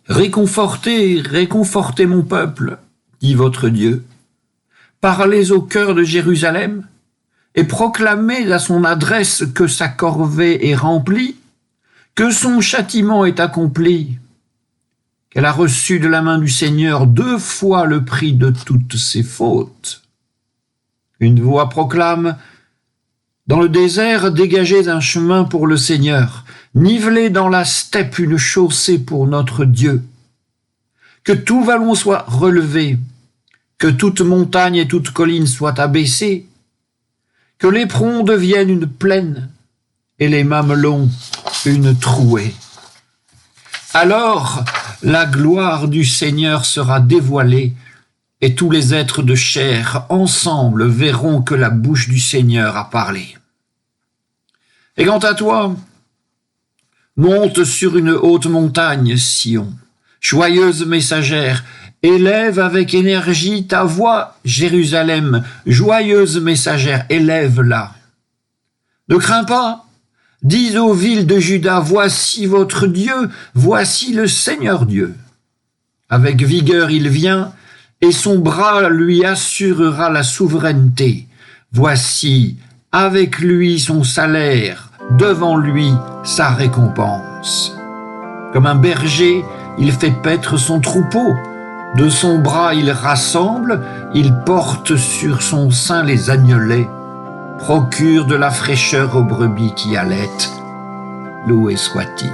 Réconfortez, réconfortez mon peuple, dit votre Dieu. Parlez au cœur de Jérusalem et proclamez à son adresse que sa corvée est remplie, que son châtiment est accompli, qu'elle a reçu de la main du Seigneur 2 fois le prix de toutes ses fautes. Une voix proclame: dans le désert, dégagez un chemin pour le Seigneur, nivelez dans la steppe une chaussée pour notre Dieu. Que tout vallon soit relevé, que toute montagne et toute colline soient abaissées, que l'éperon devienne une plaine et les mamelons une trouée. Alors la gloire du Seigneur sera dévoilée et tous les êtres de chair ensemble verront que la bouche du Seigneur a parlé. Et quant à toi, monte sur une haute montagne, Sion, joyeuse messagère, élève avec énergie ta voix, Jérusalem, joyeuse messagère, élève-la. Ne crains pas, dis aux villes de Juda, voici votre Dieu, voici le Seigneur Dieu. Avec vigueur il vient, et son bras lui assurera la souveraineté. Voici, avec lui son salaire, devant lui sa récompense. Comme un berger, il fait paître son troupeau. De son bras il rassemble, il porte sur son sein les agnelets, procure de la fraîcheur aux brebis qui allaitent. Loué soit-il.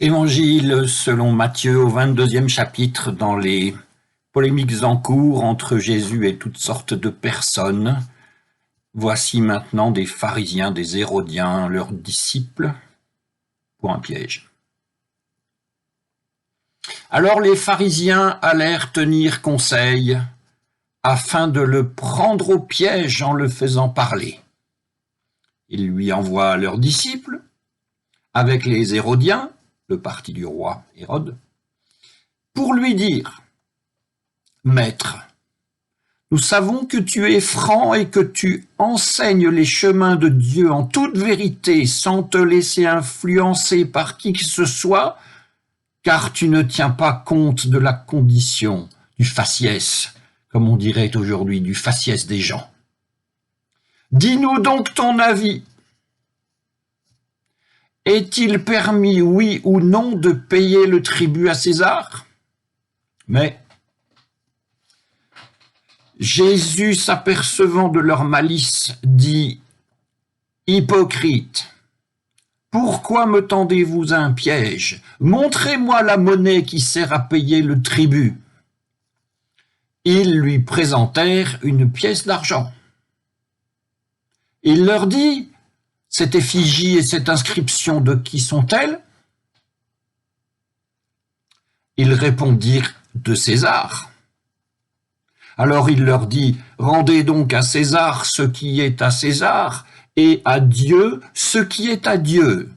Évangile selon Matthieu au 22e chapitre, dans les polémiques en cours entre Jésus et toutes sortes de personnes. Voici maintenant des pharisiens, des hérodiens, leurs disciples, pour un piège. Alors les pharisiens allèrent tenir conseil afin de le prendre au piège en le faisant parler. Ils lui envoient leurs disciples avec les hérodiens, le parti du roi Hérode, pour lui dire: Maître, nous savons que tu es franc et que tu enseignes les chemins de Dieu en toute vérité, sans te laisser influencer par qui que ce soit, car tu ne tiens pas compte de la condition, du faciès, comme on dirait aujourd'hui, du faciès des gens. Dis-nous donc ton avis. Est-il permis, oui ou non, de payer le tribut à César? Mais Jésus, s'apercevant de leur malice, dit: Hypocrite, pourquoi me tendez-vous un piège? Montrez-moi la monnaie qui sert à payer le tribut. Ils lui présentèrent une pièce d'argent. Il leur dit: cette effigie et cette inscription, de qui sont-elles? Ils répondirent: de César. Alors il leur dit: rendez donc à César ce qui est à César, et à Dieu ce qui est à Dieu.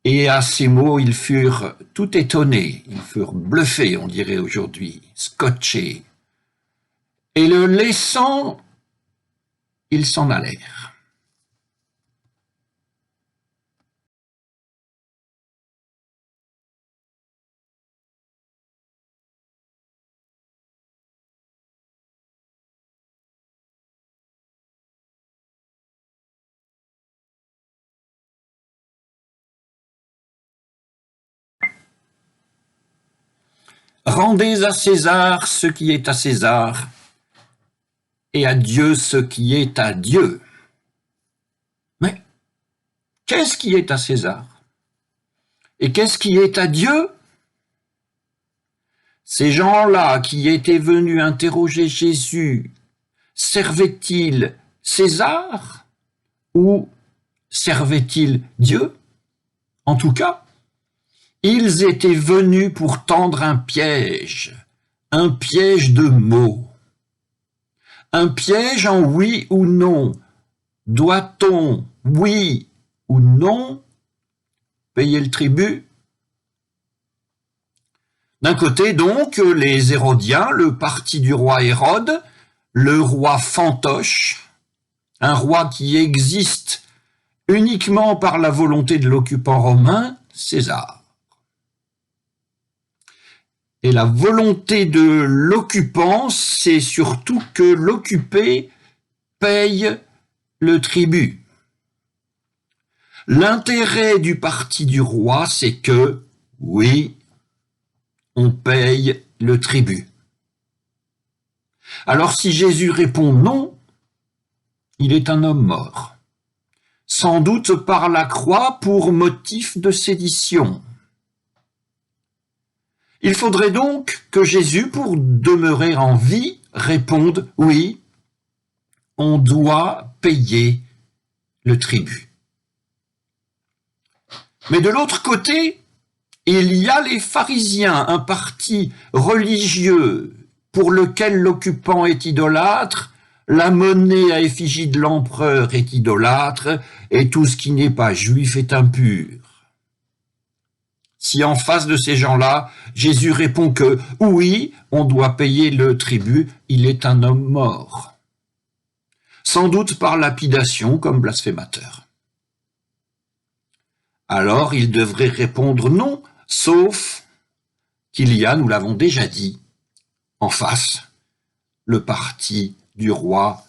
Et à ces mots, ils furent tout étonnés, ils furent bluffés, on dirait aujourd'hui, scotchés. Et le laissant, ils s'en allèrent. Rendez à César ce qui est à César, et à Dieu ce qui est à Dieu. Mais qu'est-ce qui est à César? Et qu'est-ce qui est à Dieu? Ces gens-là qui étaient venus interroger Jésus, servaient-ils César ou servaient-ils Dieu? En tout cas, ils étaient venus pour tendre un piège de mots. Un piège en oui ou non. Doit-on, oui ou non, payer le tribut? D'un côté donc, les Hérodiens, le parti du roi Hérode, le roi fantoche, un roi qui existe uniquement par la volonté de l'occupant romain, César. Et la volonté de l'occupant, c'est surtout que l'occupé paye le tribut. L'intérêt du parti du roi, c'est que, oui, on paye le tribut. Alors si Jésus répond non, il est un homme mort, sans doute par la croix pour motif de sédition. Il faudrait donc que Jésus, pour demeurer en vie, réponde « Oui, on doit payer le tribut ». Mais de l'autre côté, il y a les pharisiens, un parti religieux pour lequel l'occupant est idolâtre, la monnaie à effigie de l'empereur est idolâtre, et tout ce qui n'est pas juif est impur. Si en face de ces gens-là, Jésus répond que oui, on doit payer le tribut, il est un homme mort. Sans doute par lapidation comme blasphémateur. Alors il devrait répondre non, sauf qu'il y a, nous l'avons déjà dit, en face, le parti du roi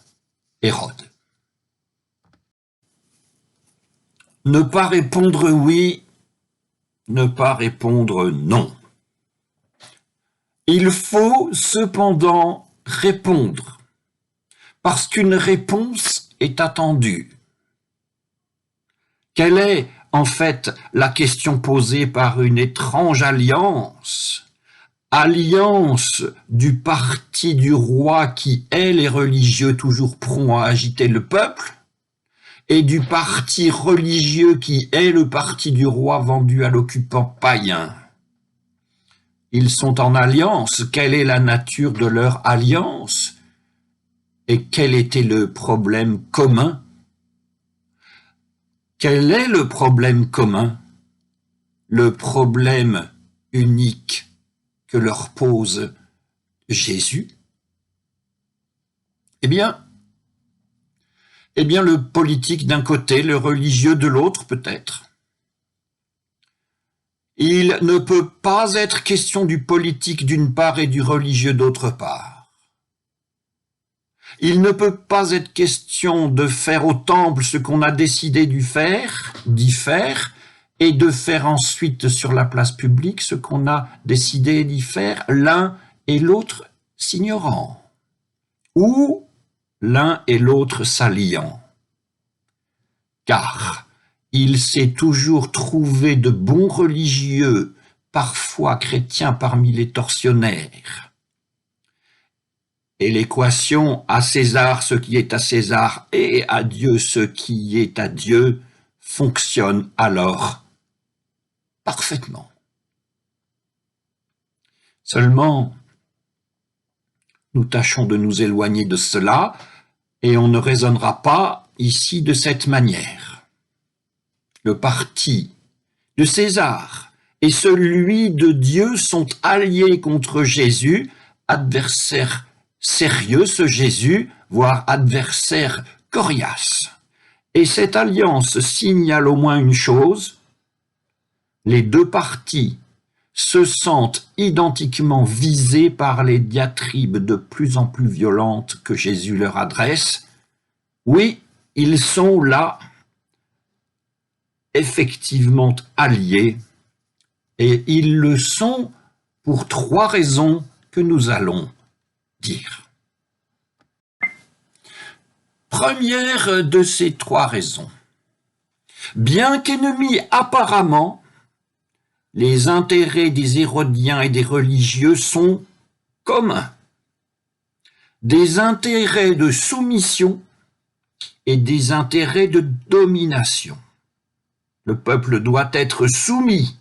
Hérode. Ne pas répondre oui, ne pas répondre non. Il faut cependant répondre, parce qu'une réponse est attendue. Quelle est en fait la question posée par une étrange alliance du parti du roi qui est les religieux toujours prompts à agiter le peuple, et du parti religieux qui est le parti du roi vendu à l'occupant païen. Ils sont en alliance. Quelle est la nature de leur alliance? Et quel était le problème commun? Quel est le problème commun? Le problème unique que leur pose Jésus? Eh bien, le politique d'un côté, le religieux de l'autre peut-être. Il ne peut pas être question du politique d'une part et du religieux d'autre part. Il ne peut pas être question de faire au temple ce qu'on a décidé d'y faire, et de faire ensuite sur la place publique ce qu'on a décidé d'y faire, l'un et l'autre s'ignorant, ou l'un et l'autre s'alliant. Car il s'est toujours trouvé de bons religieux, parfois chrétiens parmi les tortionnaires. Et l'équation à César ce qui est à César et à Dieu ce qui est à Dieu fonctionne alors parfaitement. Seulement, nous tâchons de nous éloigner de cela et on ne raisonnera pas ici de cette manière. Le parti de César et celui de Dieu sont alliés contre Jésus, adversaire sérieux ce Jésus, voire adversaire coriace. Et cette alliance signale au moins une chose, les deux partis se sentent identiquement visés par les diatribes de plus en plus violentes que Jésus leur adresse. Oui, ils sont là, effectivement alliés, et ils le sont pour trois raisons que nous allons dire. Première de ces trois raisons. Bien qu'ennemis apparemment, les intérêts des Hérodiens et des religieux sont communs. Des intérêts de soumission et des intérêts de domination. Le peuple doit être soumis,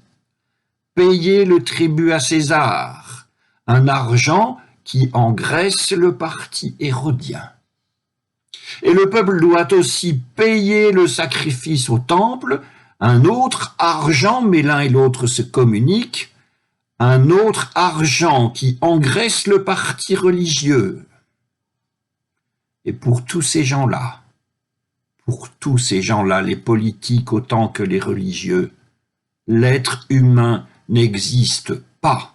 payer le tribut à César, un argent qui engraisse le parti hérodien. Et le peuple doit aussi payer le sacrifice au temple, un autre argent, mais l'un et l'autre se communiquent, un autre argent qui engraisse le parti religieux. Et pour tous ces gens-là, les politiques autant que les religieux, l'être humain n'existe pas.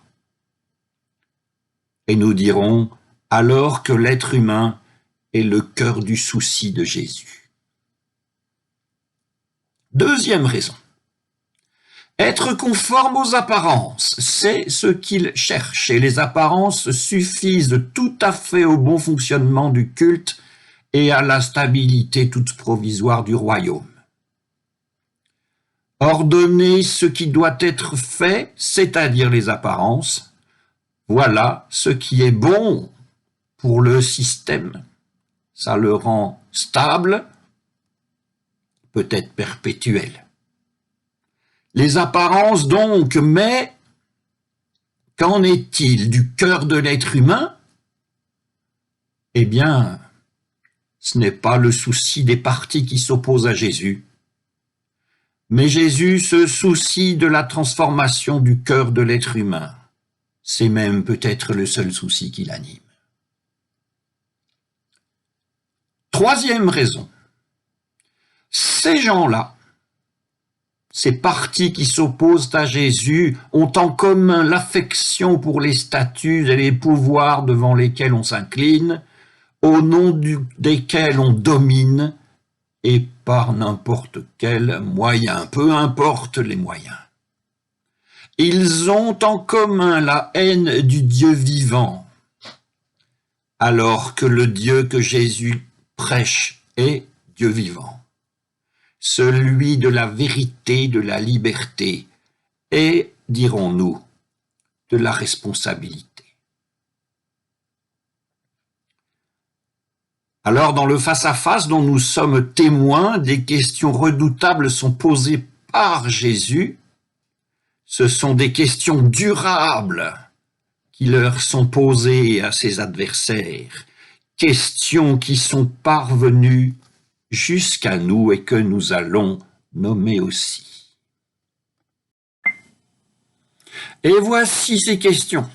Et nous dirons alors que l'être humain est le cœur du souci de Jésus. Deuxième raison. Être conforme aux apparences, c'est ce qu'il cherche, et les apparences suffisent tout à fait au bon fonctionnement du culte et à la stabilité toute provisoire du royaume. Ordonner ce qui doit être fait, c'est-à-dire les apparences, voilà ce qui est bon pour le système. Ça le rend stable, peut-être perpétuel. Les apparences donc, mais qu'en est-il du cœur de l'être humain? Eh bien, ce n'est pas le souci des partis qui s'opposent à Jésus, mais Jésus se soucie de la transformation du cœur de l'être humain. C'est même peut-être le seul souci qui l'anime. Troisième raison. Ces gens-là, ces partis qui s'opposent à Jésus, ont en commun l'affection pour les statuts et les pouvoirs devant lesquels on s'incline, au nom desquels on domine, et par n'importe quel moyen, peu importe les moyens. Ils ont en commun la haine du Dieu vivant, alors que le Dieu que Jésus prêche est Dieu vivant, celui de la vérité, de la liberté et, dirons-nous, de la responsabilité. Alors, dans le face-à-face dont nous sommes témoins, des questions redoutables sont posées par Jésus. Ce sont des questions durables qui leur sont posées à ses adversaires, questions qui sont parvenues jusqu'à nous et que nous allons nommer aussi. Et voici ces questions.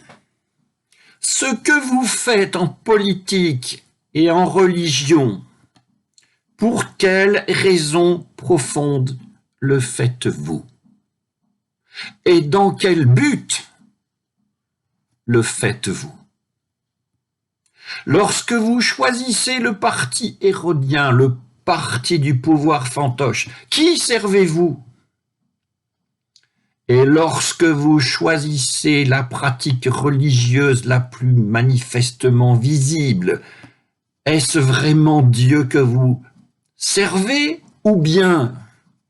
Ce que vous faites en politique et en religion, pour quelle raison profonde le faites-vous? Et dans quel but le faites-vous? Lorsque vous choisissez le parti hérodien, le parti du pouvoir fantoche, qui servez-vous? Et lorsque vous choisissez la pratique religieuse la plus manifestement visible, est-ce vraiment Dieu que vous servez ou bien,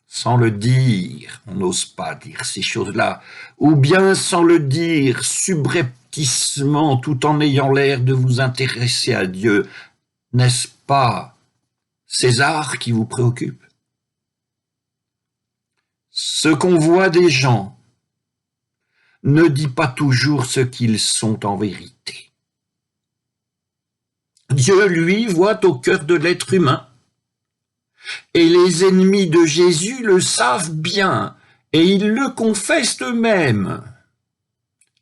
sans le dire, on n'ose pas dire ces choses-là, ou bien sans le dire subrepticement tout en ayant l'air de vous intéresser à Dieu, n'est-ce pas César qui vous préoccupe? Ce qu'on voit des gens ne dit pas toujours ce qu'ils sont en vérité. Dieu, lui, voit au cœur de l'être humain. Et les ennemis de Jésus le savent bien, et ils le confessent eux-mêmes.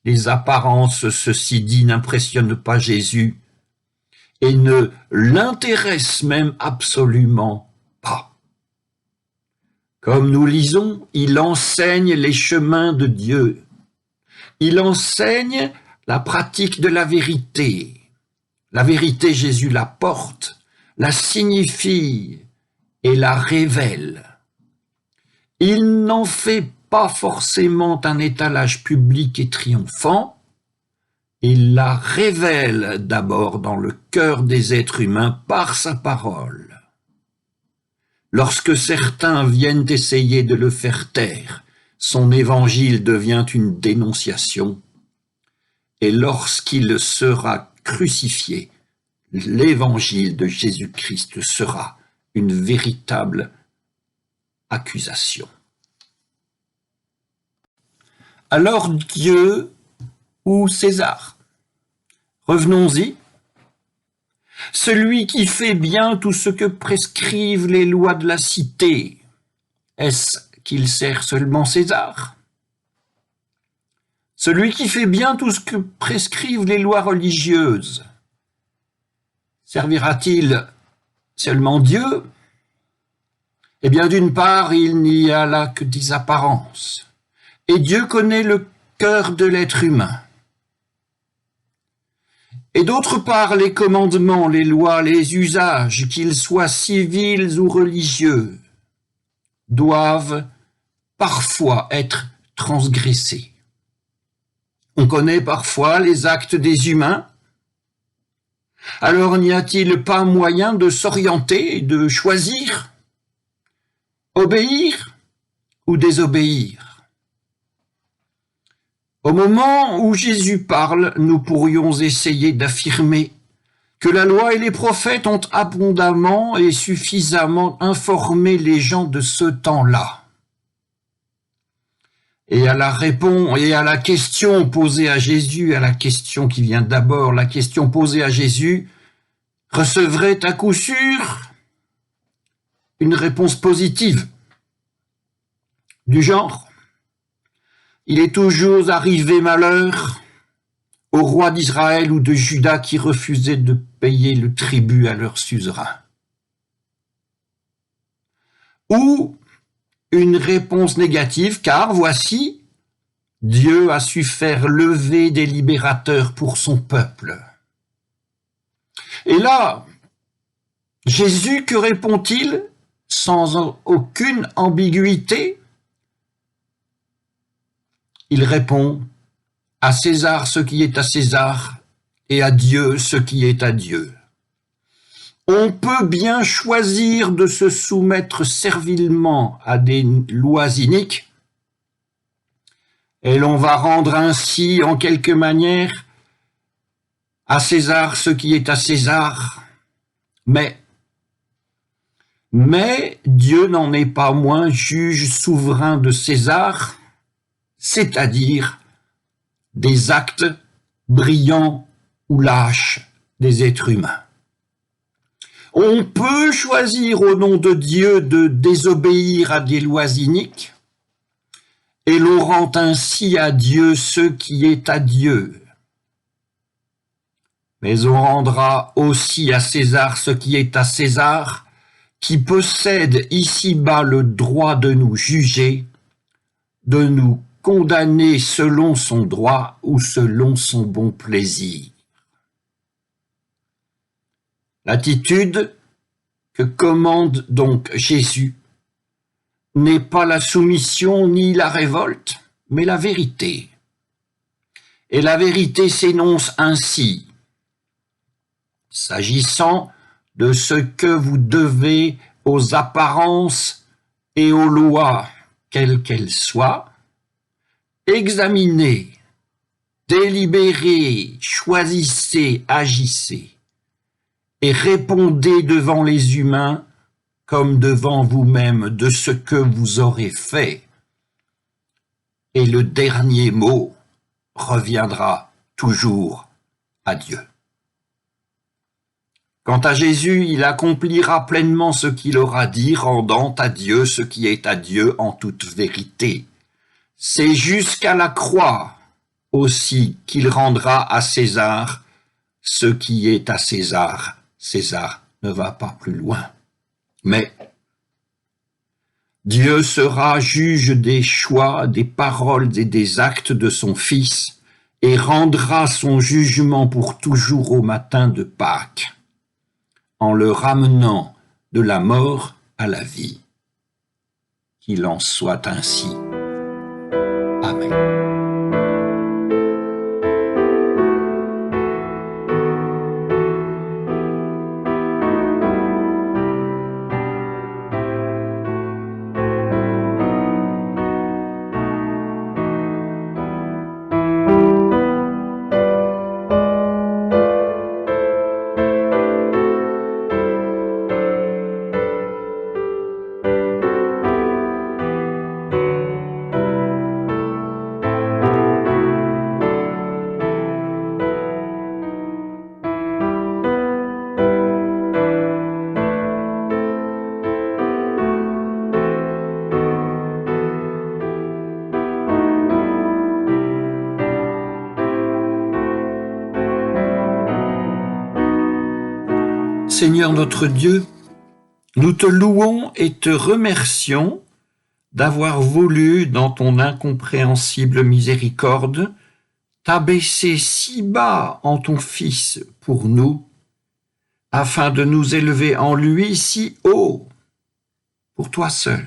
Les apparences, ceci dit, n'impressionnent pas Jésus, et ne l'intéressent même absolument pas. Comme nous lisons, il enseigne les chemins de Dieu. Il enseigne la pratique de la vérité. La vérité, Jésus la porte, la signifie et la révèle. Il n'en fait pas forcément un étalage public et triomphant, il la révèle d'abord dans le cœur des êtres humains par sa parole. Lorsque certains viennent essayer de le faire taire, son évangile devient une dénonciation, et lorsqu'il sera crucifié, l'évangile de Jésus-Christ sera une véritable accusation. Alors Dieu ou César? Revenons-y. Celui qui fait bien tout ce que prescrivent les lois de la cité, est-ce qu'il sert seulement César? Celui qui fait bien tout ce que prescrivent les lois religieuses, servira-t-il seulement Dieu? Eh bien, d'une part, il n'y a là que des apparences, et Dieu connaît le cœur de l'être humain. Et d'autre part, les commandements, les lois, les usages, qu'ils soient civils ou religieux, doivent parfois être transgressés. On connaît parfois les actes des humains. Alors n'y a-t-il pas moyen de s'orienter, de choisir, obéir ou désobéir? Au moment où Jésus parle, nous pourrions essayer d'affirmer que la loi et les prophètes ont abondamment et suffisamment informé les gens de ce temps-là. Et à la question posée à Jésus, à la question qui vient d'abord, la question posée à Jésus, recevrait à coup sûr une réponse positive, du genre: il est toujours arrivé malheur aux rois d'Israël ou de Juda qui refusaient de payer le tribut à leur suzerain. Ou une réponse négative, car voici, Dieu a su faire lever des libérateurs pour son peuple. Et là, Jésus, que répond-il sans aucune ambiguïté? Il répond: à César ce qui est à César, et à Dieu ce qui est à Dieu. On peut bien choisir de se soumettre servilement à des lois iniques, et l'on va rendre ainsi, en quelque manière, à César ce qui est à César, mais Dieu n'en est pas moins juge souverain de César, c'est-à-dire des actes brillants ou lâches des êtres humains. On peut choisir au nom de Dieu de désobéir à des lois iniques, et l'on rend ainsi à Dieu ce qui est à Dieu. Mais on rendra aussi à César ce qui est à César, qui possède ici-bas le droit de nous juger, de nous condamner selon son droit ou selon son bon plaisir. L'attitude que commande donc Jésus n'est pas la soumission ni la révolte, mais la vérité. Et la vérité s'énonce ainsi: s'agissant de ce que vous devez aux apparences et aux lois, quelles qu'elles soient, examinez, délibérez, choisissez, agissez, et répondez devant les humains comme devant vous-même de ce que vous aurez fait. Et le dernier mot reviendra toujours à Dieu. Quant à Jésus, il accomplira pleinement ce qu'il aura dit, rendant à Dieu ce qui est à Dieu en toute vérité. C'est jusqu'à la croix aussi qu'il rendra à César ce qui est à César. César ne va pas plus loin. Mais Dieu sera juge des choix, des paroles et des actes de son Fils et rendra son jugement pour toujours au matin de Pâques, en le ramenant de la mort à la vie. Qu'il en soit ainsi. Amen. Seigneur notre Dieu, nous te louons et te remercions d'avoir voulu, dans ton incompréhensible miséricorde, t'abaisser si bas en ton Fils pour nous, afin de nous élever en lui si haut, pour toi seul.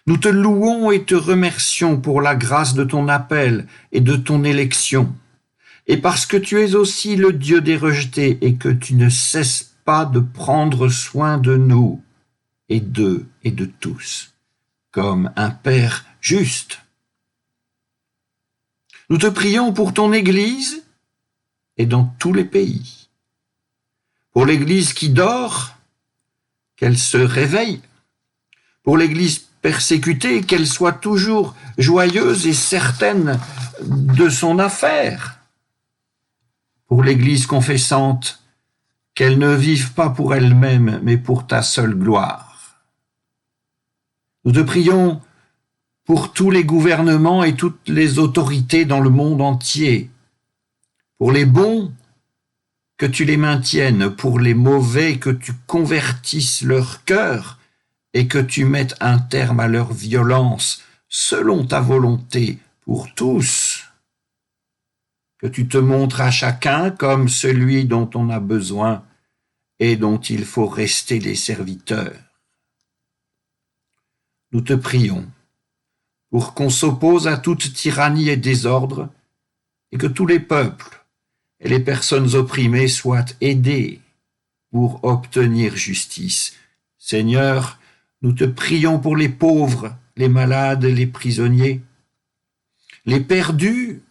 Nous te louons et te remercions pour la grâce de ton appel et de ton élection, et parce que tu es aussi le Dieu des rejetés et que tu ne cesses pas de prendre soin de nous et d'eux et de tous, comme un Père juste. Nous te prions pour ton Église et dans tous les pays. Pour l'Église qui dort, qu'elle se réveille. Pour l'Église persécutée, qu'elle soit toujours joyeuse et certaine de son affaire. Pour l'Église confessante, qu'elle ne vive pas pour elle-même, mais pour ta seule gloire. Nous te prions pour tous les gouvernements et toutes les autorités dans le monde entier, pour les bons, que tu les maintiennes, pour les mauvais, que tu convertisses leur cœur et que tu mettes un terme à leur violence selon ta volonté pour tous, que tu te montres à chacun comme celui dont on a besoin et dont il faut rester les serviteurs. Nous te prions pour qu'on s'oppose à toute tyrannie et désordre et que tous les peuples et les personnes opprimées soient aidées pour obtenir justice. Seigneur, nous te prions pour les pauvres, les malades, les prisonniers, les perdus,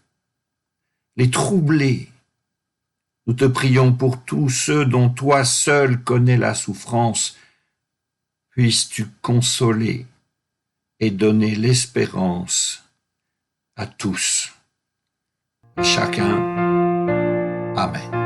les troublés. Nous te prions pour tous ceux dont toi seul connais la souffrance. Puisses-tu consoler et donner l'espérance à tous et chacun. Amen.